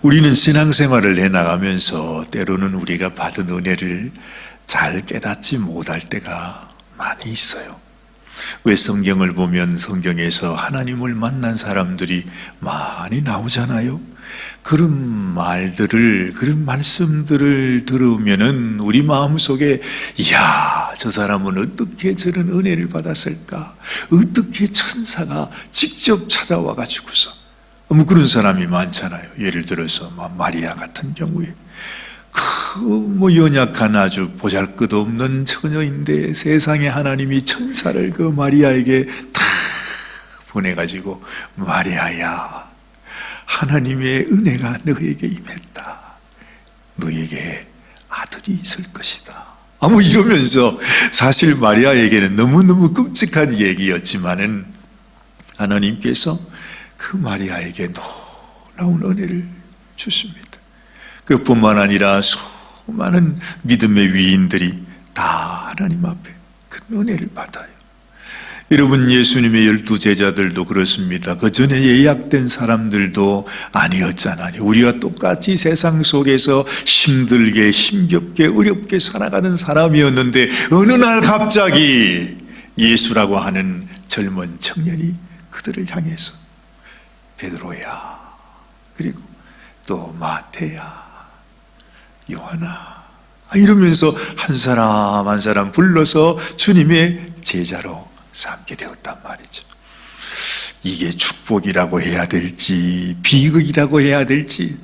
우리는 신앙생활을 해나가면서 때로는 우리가 받은 은혜를 잘 깨닫지 못할 때가 많이 있어요. 왜 성경을 보면 성경에서 하나님을 만난 사람들이 많이 나오잖아요. 그런 말들을, 그런 말씀들을 들으면은 우리 마음속에, 이야, 저 사람은 어떻게 저런 은혜를 받았을까? 어떻게 천사가 직접 찾아와 가지고서, 그런 사람이 많잖아요. 예를 들어서 마리아 같은 경우에 연약한 아주 보잘것없는 처녀인데 세상에 하나님이 천사를 그 마리아에게 탁 보내가지고, 마리아야, 하나님의 은혜가 너에게 임했다. 너에게 아들이 있을 것이다. 이러면서 사실 마리아에게는 너무너무 끔찍한 얘기였지만은 하나님께서 그 마리아에게 놀라운 은혜를 주십니다. 그뿐만 아니라 수많은 믿음의 위인들이 다 하나님 앞에 큰 은혜를 받아요. 여러분, 예수님의 12 제자들도 그렇습니다. 그 전에 예약된 사람들도 아니었잖아요. 우리와 똑같이 세상 속에서 힘들게, 힘겹게, 어렵게 살아가는 사람이었는데 어느 날 갑자기 예수라고 하는 젊은 청년이 그들을 향해서 베드로야, 그리고 또 마태야, 요하나, 이러면서 한 사람 한 사람 불러서 주님의 제자로 삼게 되었단 말이죠. 이게 축복이라고 해야 될지 비극이라고 해야 될지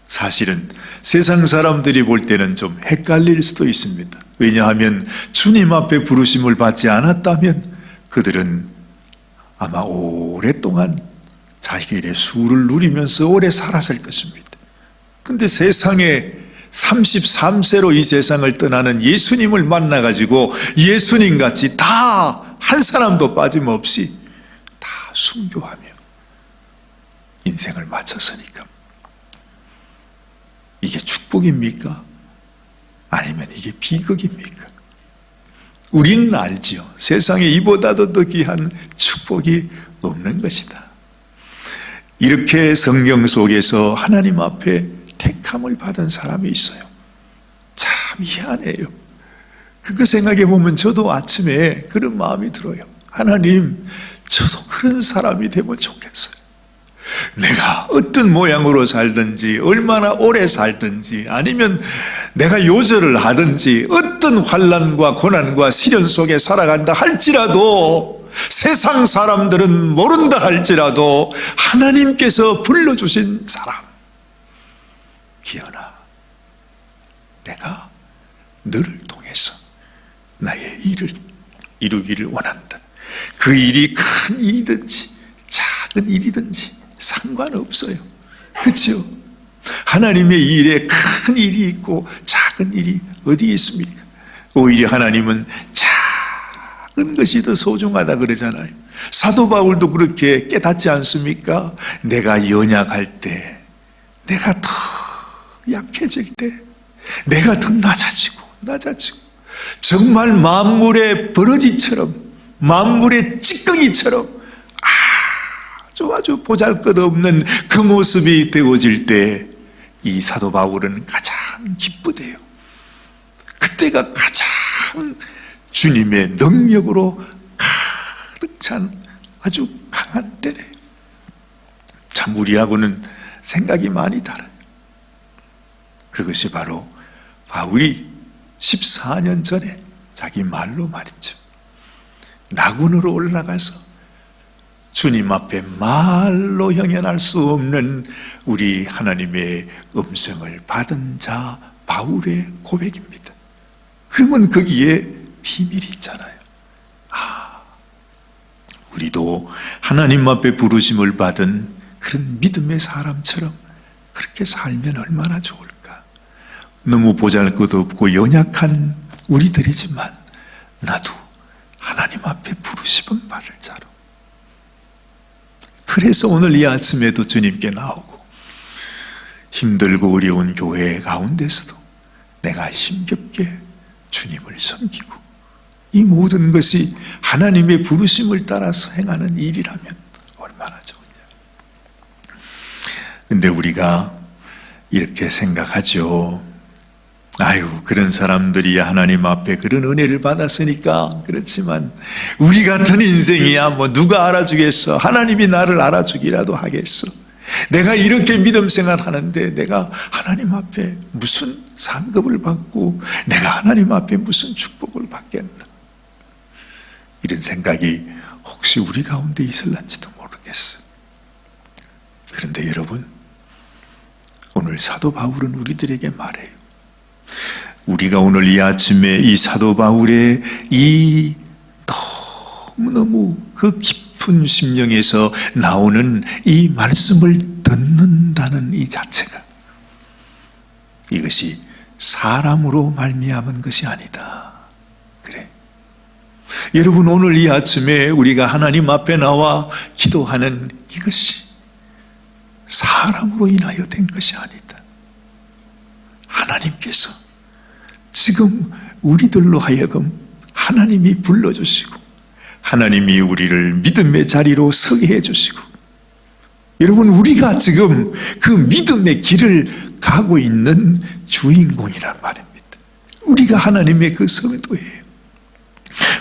사실은 세상 사람들이 볼 때는 좀 헷갈릴 수도 있습니다. 왜냐하면 주님 앞에 부르심을 받지 않았다면 그들은 아마 오랫동안 자기의 수를 누리면서 오래 살았을 것입니다. 근데 세상에 33세로 이 세상을 떠나는 예수님을 만나가지고 예수님같이 다 한 사람도 빠짐없이 다 순교하며 인생을 마쳤으니까 이게 축복입니까? 아니면 이게 비극입니까? 우리는 알지요. 세상에 이보다도 더 귀한 축복이 없는 것이다. 이렇게 성경 속에서 하나님 앞에 택함을 받은 사람이 있어요. 참 희한해요. 그거 생각해 보면 저도 아침에 그런 마음이 들어요. 하나님, 저도 그런 사람이 되면 좋겠어요. 내가 어떤 모양으로 살든지, 얼마나 오래 살든지, 아니면 내가 요절을 하든지, 어떤 환난과 고난과 시련 속에 살아간다 할지라도, 세상 사람들은 모른다 할지라도 하나님께서 불러주신 사람, 기현아, 내가 너를 통해서 나의 일을 이루기를 원한다. 그 일이 큰 일이든지 작은 일이든지 상관없어요. 그렇죠? 하나님의 일에 큰 일이 있고 작은 일이 어디에 있습니까? 오히려 하나님은 작은 것이 더 소중하다 그러잖아요. 사도 바울도 그렇게 깨닫지 않습니까? 내가 연약할 때, 내가 더 약해질 때, 내가 더 낮아지고 정말 만물의 버러지처럼, 만물의 찌꺼기처럼 아주 보잘것없는 그 모습이 되어질 때 이 사도 바울은 가장 기쁘대요. 그때가 가장 주님의 능력으로 가득 찬 아주 강한 때래요. 참 우리하고는 생각이 많이 달라요. 그것이 바로 바울이 14년 전에 자기 말로 말했죠. 낙원으로 올라가서 주님 앞에 말로 형연할 수 없는 우리 하나님의 음성을 받은 자 바울의 고백입니다. 그러면 거기에 비밀이 있잖아요. 우리도 하나님 앞에 부르심을 받은 그런 믿음의 사람처럼 그렇게 살면 얼마나 좋을까. 너무 보잘것없고 연약한 우리들이지만 나도 하나님 앞에 부르심을 받을 자로. 그래서 오늘 이 아침에도 주님께 나오고 힘들고 어려운 교회 가운데서도 내가 힘겹게 주님을 섬기고 이 모든 것이 하나님의 부르심을 따라서 행하는 일이라면 얼마나 좋으냐. 근데 우리가 이렇게 생각하죠. 아유, 그런 사람들이 하나님 앞에 그런 은혜를 받았으니까 그렇지만 우리 같은 인생이야 뭐 누가 알아주겠어. 하나님이 나를 알아주기라도 하겠어. 내가 이렇게 믿음 생활하는데 내가 하나님 앞에 무슨 상급을 받고 내가 하나님 앞에 무슨 축복을 받겠나. 이런 생각이 혹시 우리 가운데 있을런지도 모르겠어요. 그런데 여러분, 오늘 사도 바울은 우리들에게 말해요. 우리가 오늘 이 아침에 이 사도 바울의 이 너무너무 그 깊은 심령에서 나오는 이 말씀을 듣는다는 이 자체가, 이것이 사람으로 말미암은 것이 아니다. 그래. 여러분, 오늘 이 아침에 우리가 하나님 앞에 나와 기도하는 이것이 사람으로 인하여 된 것이 아니다. 하나님께서 지금 우리들로 하여금 하나님이 불러주시고 하나님이 우리를 믿음의 자리로 서게 해주시고, 여러분, 우리가 지금 그 믿음의 길을 가고 있는 주인공이란 말입니다. 우리가 하나님의 그 성도예요.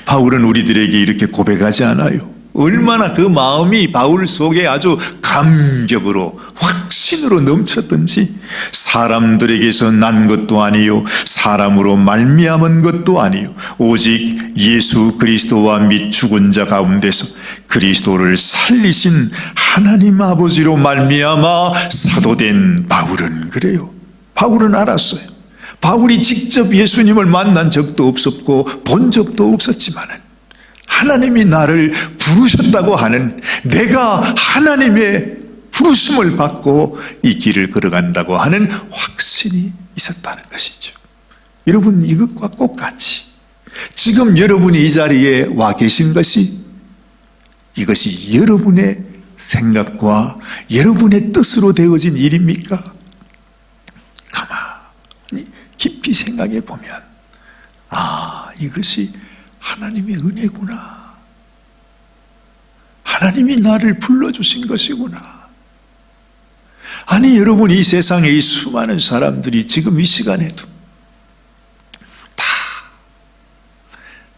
바울은 우리들에게 이렇게 고백하지 않아요. 얼마나 그 마음이 바울 속에 아주 감격으로 확신으로 넘쳤던지, 사람들에게서 난 것도 아니요 사람으로 말미암은 것도 아니요 오직 예수 그리스도와 및 죽은 자 가운데서 그리스도를 살리신 하나님 아버지로 말미암아 사도된 바울은 그래요. 바울은 알았어요. 바울이 직접 예수님을 만난 적도 없었고 본 적도 없었지만은 하나님이 나를 부르셨다고 하는, 내가 하나님의 부르심을 받고 이 길을 걸어간다고 하는 확신이 있었다는 것이죠. 여러분, 이것과 똑같이 지금 여러분이 이 자리에 와 계신 것이, 이것이 여러분의 생각과 여러분의 뜻으로 되어진 일입니까? 가만히 깊이 생각해 보면, 아, 이것이 하나님의 은혜구나. 하나님이 나를 불러주신 것이구나. 아니, 여러분, 이 세상에 이 수많은 사람들이 지금 이 시간에도 다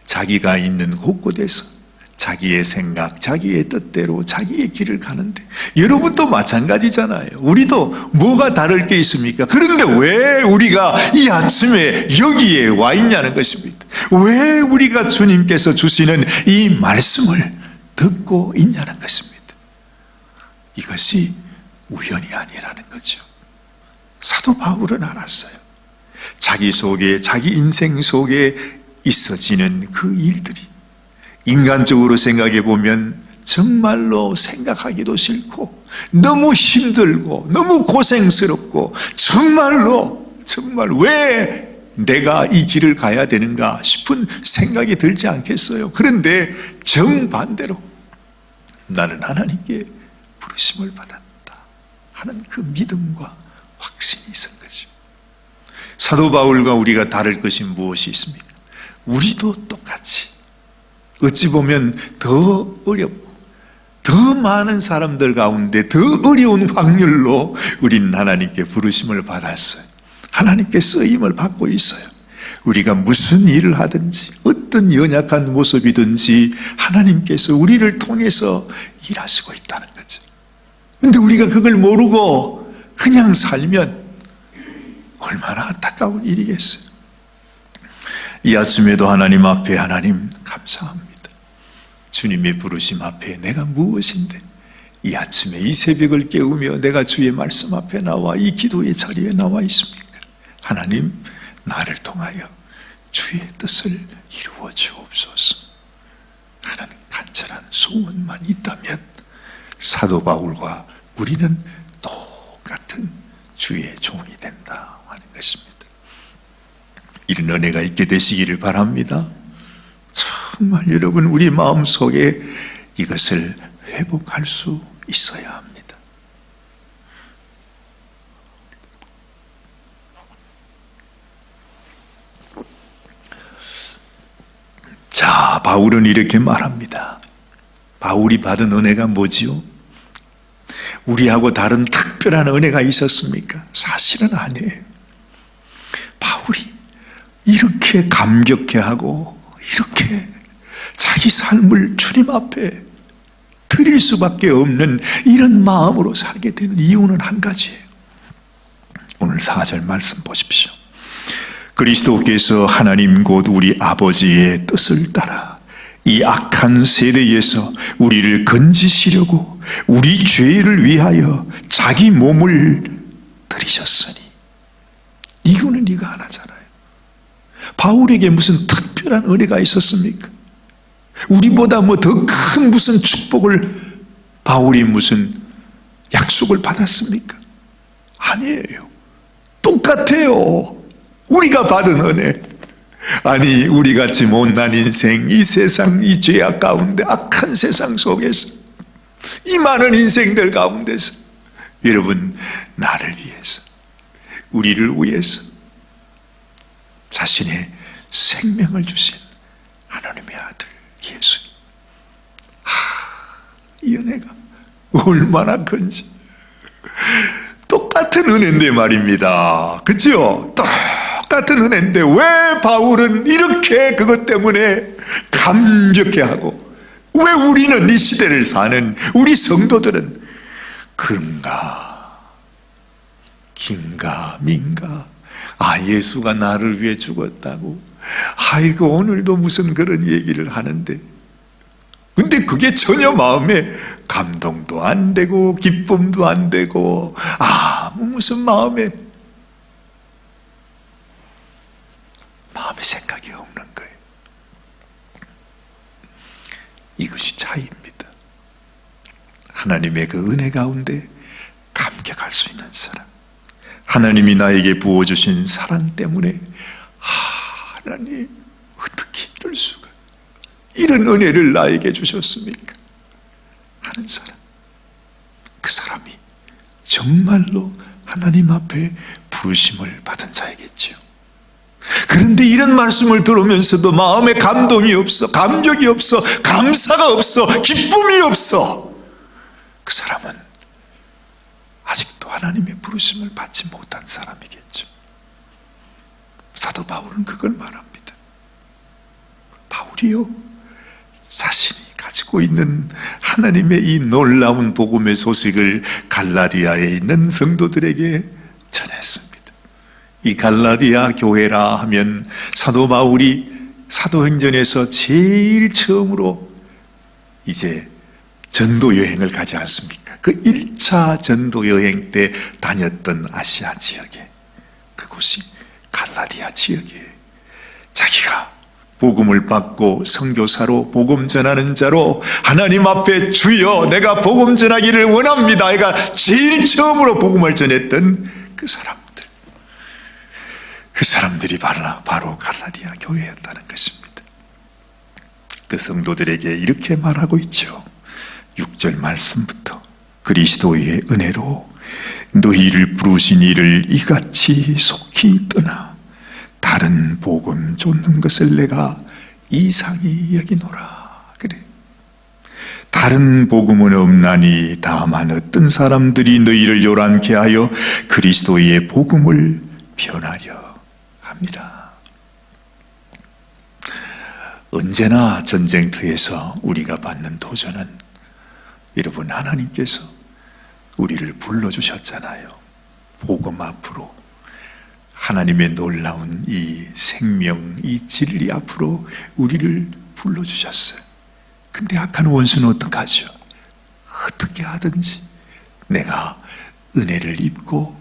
자기가 있는 곳곳에서 자기의 생각, 자기의 뜻대로 자기의 길을 가는데, 여러분도 마찬가지잖아요. 우리도 뭐가 다를 게 있습니까? 그런데 왜 우리가 이 아침에 여기에 와 있냐는 것입니다. 왜 우리가 주님께서 주시는 이 말씀을 듣고 있냐는 것입니다. 이것이 우연이 아니라는 거죠. 사도 바울은 알았어요. 자기 속에, 자기 인생 속에 있어지는 그 일들이 인간적으로 생각해 보면 정말로 생각하기도 싫고 너무 힘들고 너무 고생스럽고 정말 왜 내가 이 길을 가야 되는가 싶은 생각이 들지 않겠어요? 그런데 정반대로 나는 하나님께 부르심을 받았다 하는 그 믿음과 확신이 있은 거죠. 사도 바울과 우리가 다를 것이 무엇이 있습니까? 우리도 똑같이 어찌 보면 더 어렵고 더 많은 사람들 가운데 더 어려운 확률로 우리는 하나님께 부르심을 받았어요. 하나님께 쓰임을 받고 있어요. 우리가 무슨 일을 하든지 어떤 연약한 모습이든지 하나님께서 우리를 통해서 일하시고 있다는 거죠. 그런데 우리가 그걸 모르고 그냥 살면 얼마나 안타까운 일이겠어요. 이 아침에도 하나님 앞에, 하나님 감사합니다. 주님의 부르심 앞에 내가 무엇인데 이 아침에 이 새벽을 깨우며 내가 주의 말씀 앞에 나와 이 기도의 자리에 나와 있습니까? 하나님, 나를 통하여 주의 뜻을 이루어 주옵소서 하는 간절한 소원만 있다면 사도 바울과 우리는 똑같은 주의 종이 된다 하는 것입니다. 이런 은혜가 있게 되시기를 바랍니다. 정말 여러분, 우리 마음속에 이것을 회복할 수 있어야 합니다. 자, 바울은 이렇게 말합니다. 바울이 받은 은혜가 뭐지요? 우리하고 다른 특별한 은혜가 있었습니까? 사실은 아니에요. 바울이 이렇게 감격해하고 이렇게 자기 삶을 주님 앞에 드릴 수밖에 없는 이런 마음으로 살게 된 이유는 한 가지예요. 오늘 4절 말씀 보십시오. 그리스도께서 하나님 곧 우리 아버지의 뜻을 따라 이 악한 세대에서 우리를 건지시려고 우리 죄를 위하여 자기 몸을 드리셨으니. 이유는 이거 하나잖아요. 바울에게 무슨 특별한 은혜가 있었습니까? 우리보다 뭐 더 큰 무슨 축복을 바울이 무슨 약속을 받았습니까? 아니에요. 똑같아요. 우리가 받은 은혜. 아니, 우리같이 못난 인생, 이 세상, 이 죄악 가운데, 악한 세상 속에서, 이 많은 인생들 가운데서 여러분, 나를 위해서, 우리를 위해서 자신의 생명을 주신 하나님의 아들 예수님. 이 은혜가 얼마나 큰지. 똑같은 은혜인데 말입니다. 그렇죠? 똑같은 은혜인데 왜 바울은 이렇게 그것 때문에 감격해하고, 왜 우리는 이 시대를 사는 우리 성도들은 그런가 긴가 민가, 예수가 나를 위해 죽었다고, 아이고 오늘도 무슨 그런 얘기를 하는데, 근데 그게 전혀 마음에 감동도 안 되고 기쁨도 안 되고 무슨 마음에 생각이 없는 거예요. 이것이 차이입니다. 하나님의 그 은혜 가운데 감격할 수 있는 사람, 하나님이 나에게 부어주신 사랑 때문에 하나님 어떻게 이럴 수가, 이런 은혜를 나에게 주셨습니까? 하는 사람, 그 사람이 정말로 하나님 앞에 부르심을 받은 자이겠죠. 그런데 이런 말씀을 들으면서도 마음에 감동이 없어, 감격이 없어, 감사가 없어, 기쁨이 없어. 그 사람은 아직도 하나님의 부르심을 받지 못한 사람이겠죠. 사도 바울은 그걸 말합니다. 바울이요, 자신이 가지고 있는 하나님의 이 놀라운 복음의 소식을 갈라디아에 있는 성도들에게 전했습니다. 이 갈라디아 교회라 하면 사도 바울이 사도행전에서 제일 처음으로 이제 전도 여행을 가지 않습니까? 그 1차 전도 여행 때 다녔던 아시아 지역에, 그곳이 갈라디아 지역이에요. 자기가 복음을 받고 선교사로 복음 전하는 자로 하나님 앞에 주여 내가 복음 전하기를 원합니다, 그러니까 제일 처음으로 복음을 전했던 그 사람들, 그 사람들이 바로 갈라디아 교회였다는 것입니다. 그 성도들에게 이렇게 말하고 있죠. 6절 말씀부터 그리스도의 은혜로 너희를 부르신 이를 이같이 속히 떠나 다른 복음 쫓는 것을 내가 이상히 여기노라. 그래. 다른 복음은 없나니 다만 어떤 사람들이 너희를 요란케 하여 그리스도의 복음을 변하려 합니다. 언제나 전쟁터에서 우리가 받는 도전은, 여러분, 하나님께서 우리를 불러주셨잖아요. 복음 앞으로, 하나님의 놀라운 이 생명, 이 진리 앞으로 우리를 불러주셨어요. 근데 악한 원수는 어떡하죠? 어떻게 하든지 내가 은혜를 입고,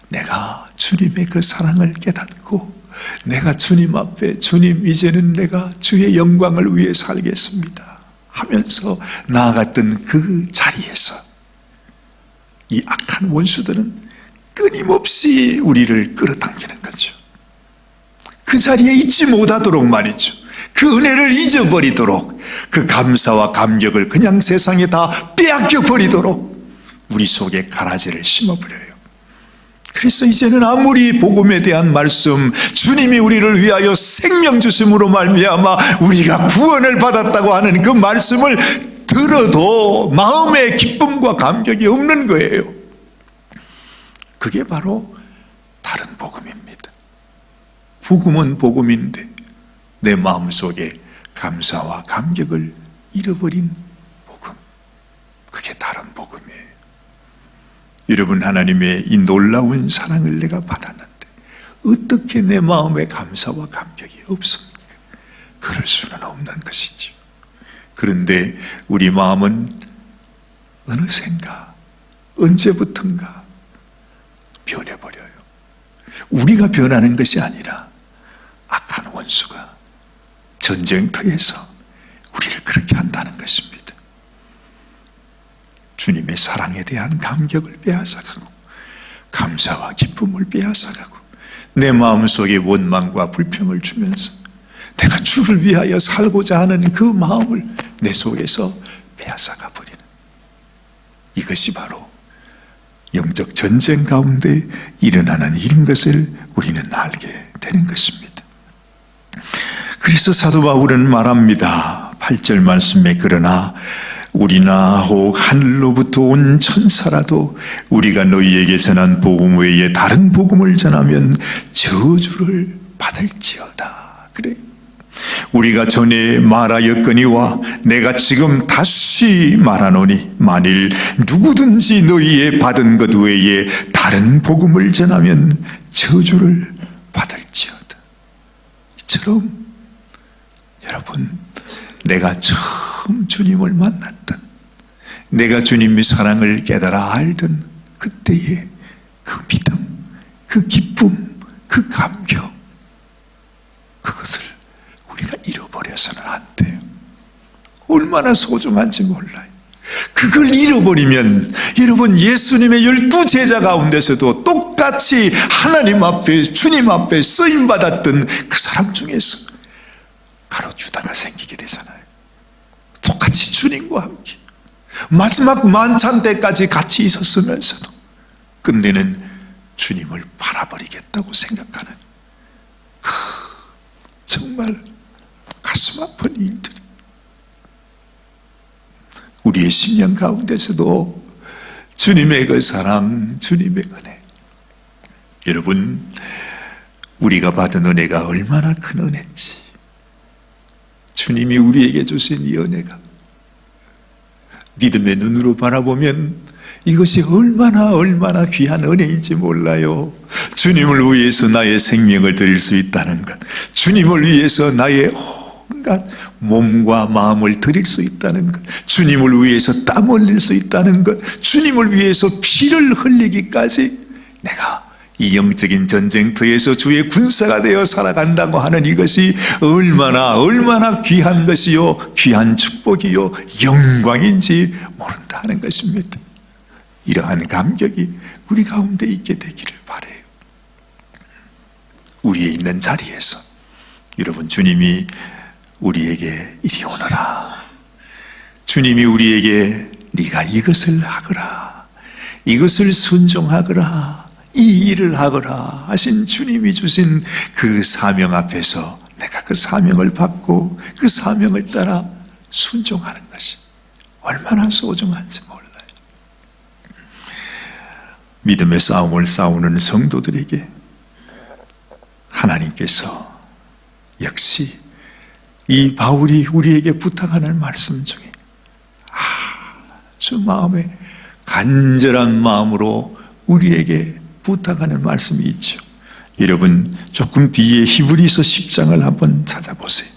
내가 주님의 그 사랑을 깨닫고, 내가 주님 앞에, 주님 이제는 내가 주의 영광을 위해 살겠습니다 하면서 나아갔던 그 자리에서 이 악한 원수들은 끊임없이 우리를 끌어당기는 거죠. 그 자리에 있지 못하도록 말이죠. 그 은혜를 잊어버리도록, 그 감사와 감격을 그냥 세상에 다 빼앗겨 버리도록 우리 속에 가라지를 심어버려요. 그래서 이제는 아무리 복음에 대한 말씀, 주님이 우리를 위하여 생명 주심으로 말미암아 우리가 구원을 받았다고 하는 그 말씀을 들어도 마음의 기쁨과 감격이 없는 거예요. 그게 바로 다른 복음입니다. 복음은 복음인데 내 마음속에 감사와 감격을 잃어버린 복음, 그게 다른 복음이에요. 여러분, 하나님의 이 놀라운 사랑을 내가 받았는데 어떻게 내 마음에 감사와 감격이 없습니까? 그럴 수는 없는 것이죠. 그런데 우리 마음은 어느샌가, 언제부턴가 변해버려요. 우리가 변하는 것이 아니라 악한 원수가 전쟁터에서 우리를 그렇게 한다는 것입니다. 주님의 사랑에 대한 감격을 빼앗아가고 감사와 기쁨을 빼앗아가고 내 마음속에 원망과 불평을 주면서 내가 주를 위하여 살고자 하는 그 마음을 내 속에서 빼앗아가 버리는, 이것이 바로 영적 전쟁 가운데 일어나는 일인 것을 우리는 알게 되는 것입니다. 그래서 사도 바울은 말합니다. 8절 말씀에, 그러나 우리나 혹 하늘로부터 온 천사라도 우리가 너희에게 전한 복음 외에 다른 복음을 전하면 저주를 받을지어다. 그래, 우리가 전에 말하였거니와 내가 지금 다시 말하노니 만일 누구든지 너희의 받은 것 외에 다른 복음을 전하면 저주를 받을지어다. 이처럼 여러분, 내가 처음 주님을 만났던, 내가 주님의 사랑을 깨달아 알던 그때의 그 믿음, 그 기쁨, 그 감격, 그것을 우리가 잃어버려서는 안 돼요. 얼마나 소중한지 몰라요. 그걸 잃어버리면 여러분, 예수님의 12제자 가운데서도 똑같이 하나님 앞에, 주님 앞에 쓰임받았던 그 사람 중에서 가로주다가 생기게 되잖아요. 똑같이 주님과 함께 마지막 만찬 때까지 같이 있었으면서도 끝내는 주님을 팔아버리겠다고 생각하는 정말 가슴 아픈 일들, 우리의 심령 가운데서도 주님의 그 사랑, 주님의 은혜, 여러분, 우리가 받은 은혜가 얼마나 큰 은혜인지, 주님이 우리에게 주신 이 은혜가 믿음의 눈으로 바라보면 이것이 얼마나 귀한 은혜인지 몰라요. 주님을 위해서 나의 생명을 드릴 수 있다는 것, 주님을 위해서 나의 온갖 몸과 마음을 드릴 수 있다는 것, 주님을 위해서 땀 흘릴 수 있다는 것, 주님을 위해서 피를 흘리기까지 내가 이 영적인 전쟁터에서 주의 군사가 되어 살아간다고 하는 이것이 얼마나 귀한 것이요, 귀한 축복이요, 영광인지 모른다 하는 것입니다. 이러한 감격이 우리 가운데 있게 되기를 바라요. 우리의 있는 자리에서 여러분, 주님이 우리에게 이리 오너라, 주님이 우리에게 네가 이것을 하거라, 이것을 순종하거라, 이 일을 하거라 하신 주님이 주신 그 사명 앞에서 내가 그 사명을 받고 그 사명을 따라 순종하는 것이 얼마나 소중한지 몰라요. 믿음의 싸움을 싸우는 성도들에게 하나님께서 역시 이 바울이 우리에게 부탁하는 말씀 중에 아주 마음에 간절한 마음으로 우리에게 부탁하는 말씀이 있죠. 여러분, 조금 뒤에 히브리서 10장을 한번 찾아보세요.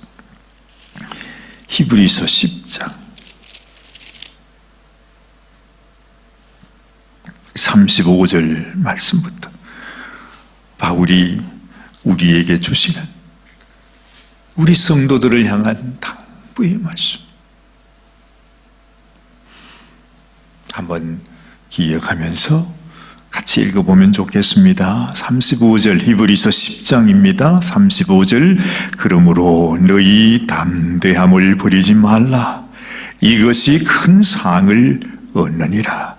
히브리서 10장 35절 말씀부터 바울이 우리에게 주시는 우리 성도들을 향한 당부의 말씀 한번 기억하면서 같이 읽어보면 좋겠습니다. 35절, 히브리서 10장입니다. 35절, 그러므로 너희 담대함을 버리지 말라. 이것이 큰 상을 얻느니라.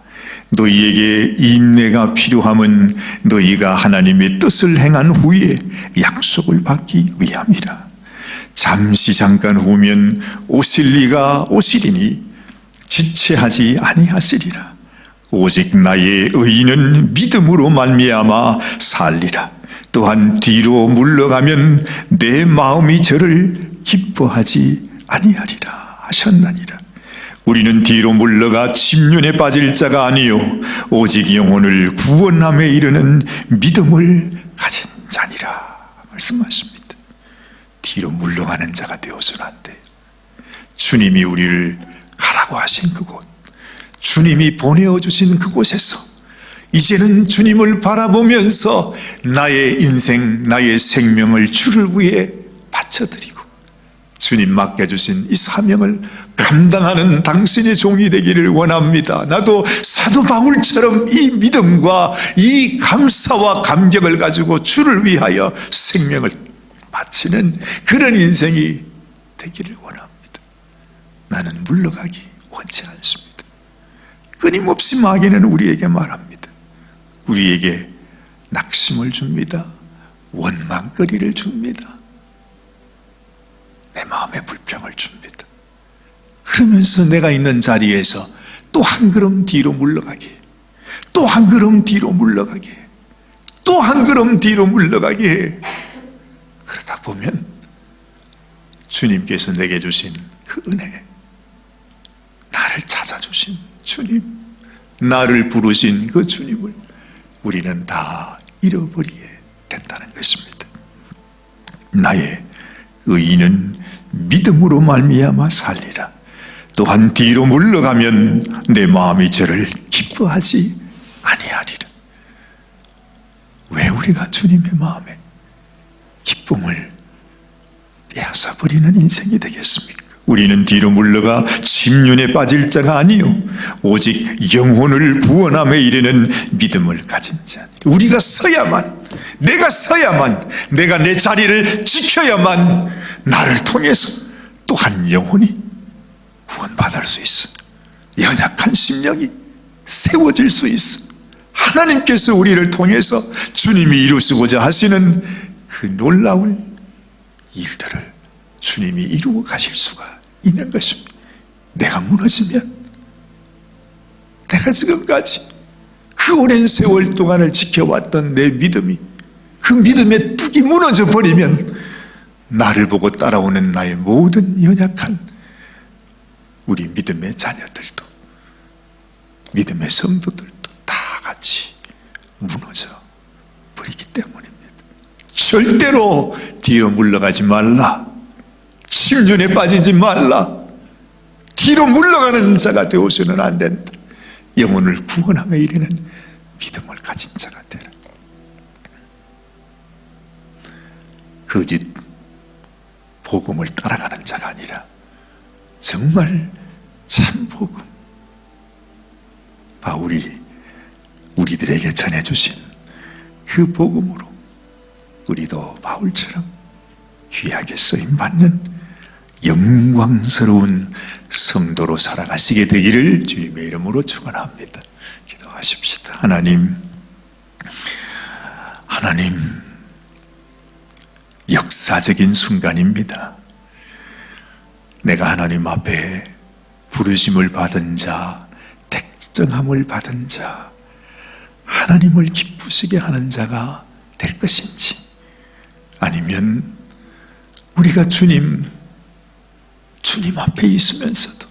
너희에게 인내가 필요함은 너희가 하나님의 뜻을 행한 후에 약속을 받기 위함이라. 잠시 잠깐 후면 오실 이가 오시리니 지체하지 아니하시리라. 오직 나의 의인은 믿음으로 말미암아 살리라. 또한 뒤로 물러가면 내 마음이 저를 기뻐하지 아니하리라 하셨나니라. 우리는 뒤로 물러가 침륜에 빠질 자가 아니요 오직 영혼을 구원함에 이르는 믿음을 가진 자니라 말씀하십니다. 뒤로 물러가는 자가 되어서는 안 돼요. 주님이 우리를 가라고 하신 그곳, 주님이 보내어주신 그곳에서 이제는 주님을 바라보면서 나의 인생, 나의 생명을 주를 위해 바쳐드리고 주님 맡겨주신 이 사명을 감당하는 당신의 종이 되기를 원합니다. 나도 사도 바울처럼 이 믿음과 이 감사와 감격을 가지고 주를 위하여 생명을 바치는 그런 인생이 되기를 원합니다. 나는 물러가기 원치 않습니다. 끊임없이 마귀는 우리에게 말합니다. 우리에게 낙심을 줍니다. 원망거리를 줍니다. 내 마음에 불평을 줍니다. 그러면서 내가 있는 자리에서 또 한 걸음 뒤로 물러가게, 또 한 걸음 뒤로 물러가게, 또 한 걸음 뒤로 물러가게 해. 그러다 보면 주님께서 내게 주신 그 은혜, 나를 찾아주신 주님, 나를 부르신 그 주님을 우리는 다 잃어버리게 된다는 것입니다. 나의 의인은 믿음으로 말미암아 살리라. 또한 뒤로 물러가면 내 마음이 저를 기뻐하지 아니하리라. 왜 우리가 주님의 마음에 기쁨을 빼앗아 버리는 인생이 되겠습니까? 우리는 뒤로 물러가 침륜에 빠질 자가 아니요 오직 영혼을 구원함에 이르는 믿음을 가진 자. 우리가 서야만, 내가 서야만, 내가 내 자리를 지켜야만 나를 통해서 또한 영혼이 구원받을 수 있어. 연약한 심령이 세워질 수 있어. 하나님께서 우리를 통해서 주님이 이루시고자 하시는 그 놀라운 일들을 주님이 이루어 가실 수가 있는 것입니다. 내가 무너지면, 내가 지금까지 그 오랜 세월 동안을 지켜왔던 내 믿음이, 그 믿음의 뚝이 무너져 버리면 나를 보고 따라오는 나의 모든 연약한 우리 믿음의 자녀들도, 믿음의 성도들도 다 같이 무너져 버리기 때문입니다. 절대로 뒤로 물러가지 말라. 침륜에 빠지지 말라. 뒤로 물러가는 자가 되어서는 안 된다. 영혼을 구원함에 이르는 믿음을 가진 자가 되라. 거짓 복음을 따라가는 자가 아니라 정말 참 복음, 바울이 우리들에게 전해주신 그 복음으로 우리도 바울처럼 귀하게 쓰임받는 영광스러운 성도로 살아가시게 되기를 주님의 이름으로 축원합니다. 기도하십시다. 하나님, 역사적인 순간입니다. 내가 하나님 앞에 부르심을 받은 자, 택정함을 받은 자, 하나님을 기쁘시게 하는 자가 될 것인지, 아니면 우리가 주님 앞에 있으면서도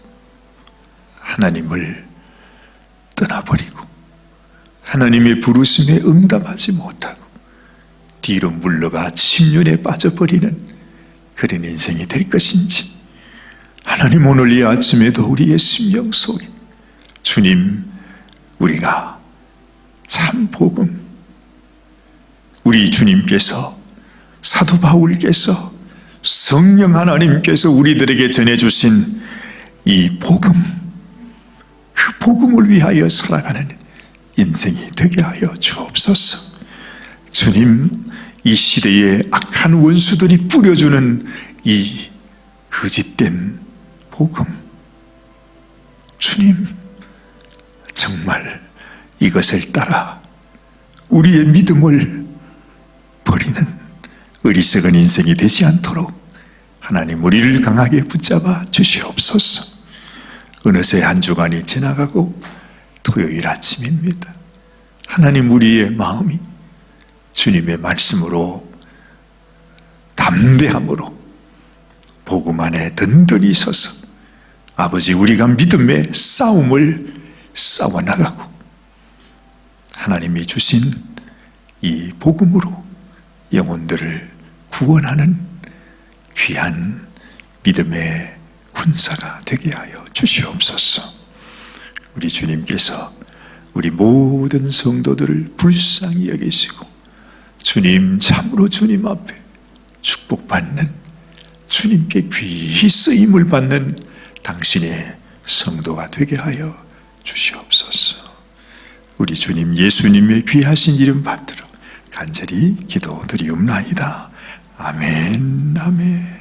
하나님을 떠나버리고 하나님의 부르심에 응답하지 못하고 뒤로 물러가 침륜에 빠져버리는 그런 인생이 될 것인지, 하나님 오늘 이 아침에도 우리의 심령 속에 주님, 우리가 참 복음, 우리 주님께서, 사도 바울께서, 성령 하나님께서 우리들에게 전해주신 이 복음, 그 복음을 위하여 살아가는 인생이 되게 하여 주옵소서. 주님, 이 시대에 악한 원수들이 뿌려주는 이 거짓된 복음, 주님, 정말 이것을 따라 우리의 믿음을 버리는 어리석은 인생이 되지 않도록 하나님 우리를 강하게 붙잡아 주시옵소서. 어느새 한 주간이 지나가고 토요일 아침입니다. 하나님, 우리의 마음이 주님의 말씀으로 담대함으로 복음 안에 든든히 서서 아버지, 우리가 믿음의 싸움을 싸워나가고 하나님이 주신 이 복음으로 영혼들을 구원하는 귀한 믿음의 군사가 되게 하여 주시옵소서. 우리 주님께서 우리 모든 성도들을 불쌍히 여기시고 주님, 참으로 주님 앞에 축복받는, 주님께 귀히 쓰임을 받는 당신의 성도가 되게 하여 주시옵소서. 우리 주님 예수님의 귀하신 이름 받들어 간절히 기도드리옵나이다. 아멘, 아멘.